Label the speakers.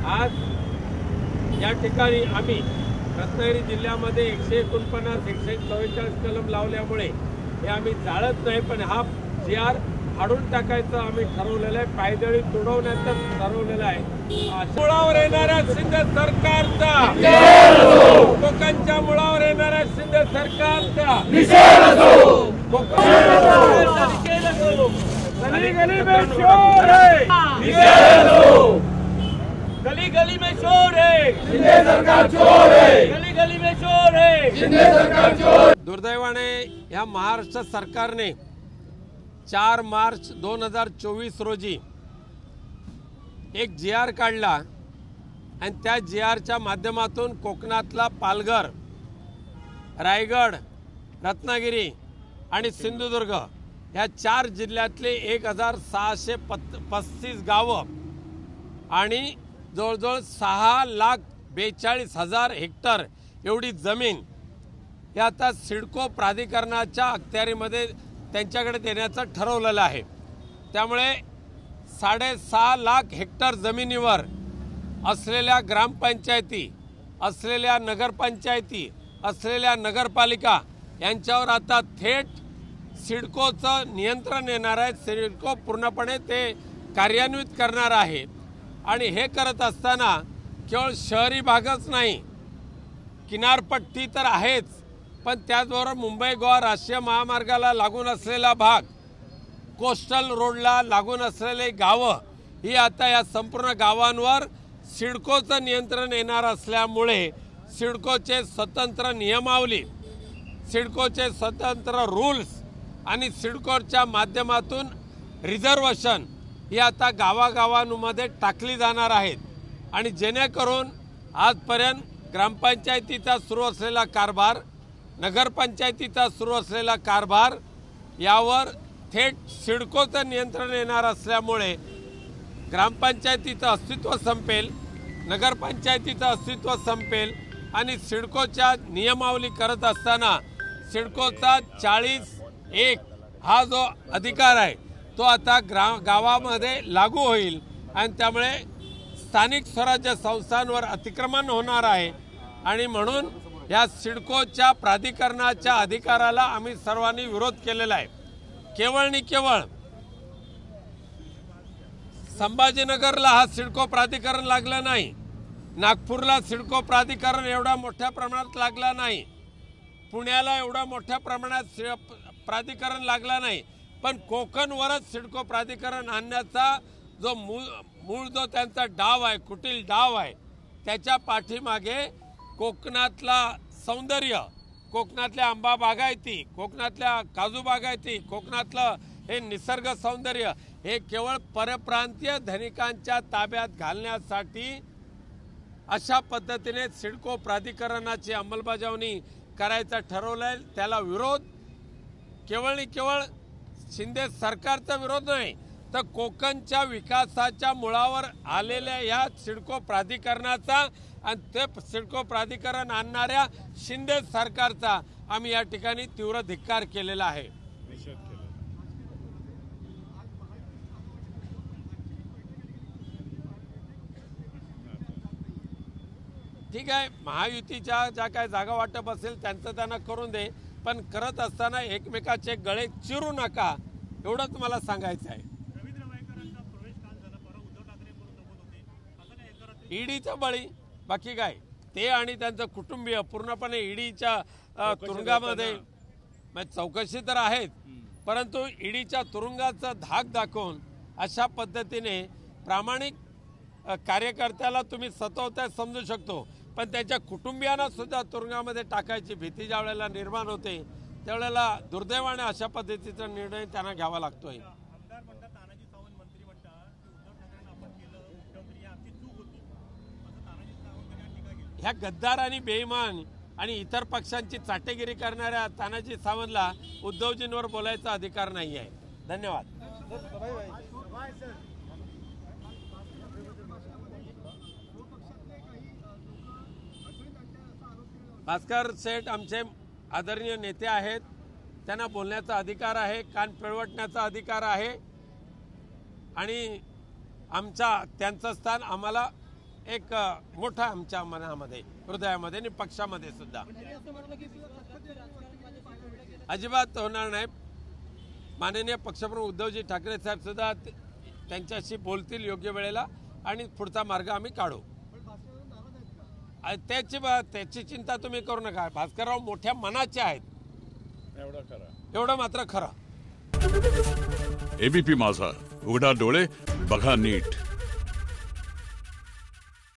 Speaker 1: आज या ठिकाणी आम्ही रत्नागिरी जिल्ह्यामध्ये 149 144 कलम लावल्यामुळे हे आम्ही जाळत नाही, पण हा GR फाडून टाकायचं आम्ही ठरवलेलं आहे, पायदळी तुडवण्याचं ठरवलेलं आहे। मुळावर येणाऱ्या शिंदे सरकारचा, कोकणच्या मुळावर येणाऱ्या शिंदे सरकारचा निषेध असो। गली गली में शोर है, निषेध असो। गली गली में शोर है, शिंदे सरकार चोर है। गली गली में शोर है, शिंदे सरकार चोर। दुर्दैवाने या महाराष्ट्र सरकारने 4 मार्च 2024 रोजी एक GR काढला आणि त्या GRच्या माध्यमातून कोकणातला पालघर, रायगड, रत्नागिरी आणि सिंधुदुर्ग या 4 जिल्ह्यातले 1635 गावं आणि जवळजवळ 6,42,000 हेक्टर एवढी जमीन या आता सिडको प्राधिकरणाच्या अखत्यारीमध्ये त्यांच्याकडे देण्याचं ठरवलेलं आहे। त्यामुळे 6.5 लाख हेक्टर जमिनीवर असलेल्या ग्रामपंचायती, असलेल्या नगरपंचायती, असलेल्या नगरपालिका यांच्यावर आता थेट सिडकोचं नियंत्रण येणार आहे। सिडको पूर्णपणे ते कार्यान्वित करणार आहे आणि हे करत असताना केवळ शहरी भागच नाही, किनारपट्टी तर आहेच, पण त्याचबरोबर मुंबई गोवा राष्ट्रीय महामार्गाला लागून असलेला भाग, कोस्टल रोडला लागून असलेले गावं ही आता या संपूर्ण गावांवर सिडकोचं नियंत्रण येणार असल्यामुळे सिडकोचे स्वतंत्र नियमावली, सिडकोचे स्वतंत्र रूल्स आणि सिडकोच्या माध्यमातून रिझर्वेशन ही आता गावागावांमध्ये टाकली जाणार आहेत आणि जेणेकरून आजपर्यंत ग्रामपंचायतीचा सुरू असलेला कारभार, नगरपंचायतीचा सुरू असलेला कारभार यावर थेट सिडकोचं नियंत्रण येणार असल्यामुळे ग्रामपंचायतीचं अस्तित्व संपेल, नगरपंचायतीचं अस्तित्व संपेल आणि सिडकोच्या नियमावली करत असताना सिडकोचा 40(1) हा जो अधिकार आहे तो आता गावामध्ये लागू होईल आणि त्यामुळे स्थानिक स्वराज्य संस्थांवर अतिक्रमण होणार आहे आणि म्हणून या सिडकोच्या प्राधिकरणाच्या अधिकाराला आम्ही सर्वांनी विरोध केलेला आहे। केवळ आणि केवळ संभाजीनगरला हा सिडको प्राधिकरण लागला नाही, नागपूरला सिडको प्राधिकरण एवढा मोठ्या प्रमाणात लागला नाही, पुण्याला एवढा मोठ्या प्रमाणात प्राधिकरण लागला नाही, पण कोकणवरच सिडको प्राधिकरण आणण्याचा जो मूळ जो त्यांचा डाव आहे, कुटील डाव आहे, त्याच्या पाठीमागे कोकणातला सौंदर्य, कोकणातल्या आंबा बागायती, कोकणातल्या काजू बागायती, कोकणातलं हे निसर्ग सौंदर्य हे केवळ परप्रांतीय धनिकांच्या ताब्यात घालण्यासाठी अशा पद्धतीने सिडको प्राधिकरणाची अंमलबजावणी करायचं ठरवलंय। त्याला विरोध केवळ आणि केवळ शिंदे सरकारचा विरोध नाही, तर कोकणच्या विकासाच्या मुळावर आलेल्या या सिडको प्राधिकरणाचा आणि ते सिडको प्राधिकरण आणणाऱ्या शिंदे सरकारचा आम्ही या ठिकाणी तीव्र धिक्कार केलेला आहे। ठीक आहे, महायुतीच्या ज्या काय जागा वाटप असेल त्यांचं त्यांना करून दे, पण करत असताना एकमेकाचे गळे चिरू नका एवढंच मला सांगायचं आहे। ईडीचं बळी, बाकी काय ते आणि त्यांचं कुटुंबीय पूर्णपणे ईडीच्या तुरुंगामध्ये चौकशी तर आहेत, परंतु ईडीच्या तुरुंगाचा धाक दाखवून अशा पद्धतीने प्रामाणिक कार्यकर्त्याला तुम्ही सतवताय समजू शकतो, पण त्याच्या कुटुंबियांना सुद्धा तुरुंगामध्ये टाकायची भीती ज्या वेळेला निर्माण होते त्यावेळेला दुर्दैवाने अशा पद्धतीचा निर्णय त्यांना घ्यावा लागतोय। ह्या गद्दार आणि बेईमान आणि इतर पक्षांची चाटेगिरी करणाऱ्या तानाजी सावंतला उद्धवजींवर बोलायचा अधिकार नाही आहे। धन्यवाद। भास्कर शेठ आमचे आदरणीय नेते आहेत, त्यांना बोलण्याचा अधिकार आहे, कान पिळवटण्याचा अधिकार आहे आणि आमचा त्यांचं स्थान आम्हाला एक मोठा आमच्या मनामध्ये, हृदयामध्ये आणि पक्षामध्ये सुद्धा. अजिबात होणार नाही. माननीय पक्षप्रमुख उद्धवजी ठाकरे साहेब सुद्धा त्यांच्याशी बोलतील योग्य वेळेला आणि पुढचा मार्ग आम्ही काढू. त्याची चिंता तुम्ही करू नका. भास्करराव मोठ्या मनाचे आहेत, एवढं मात्र खरं.
Speaker 2: एबीपी माझा, उघडा डोळे बघा नीट.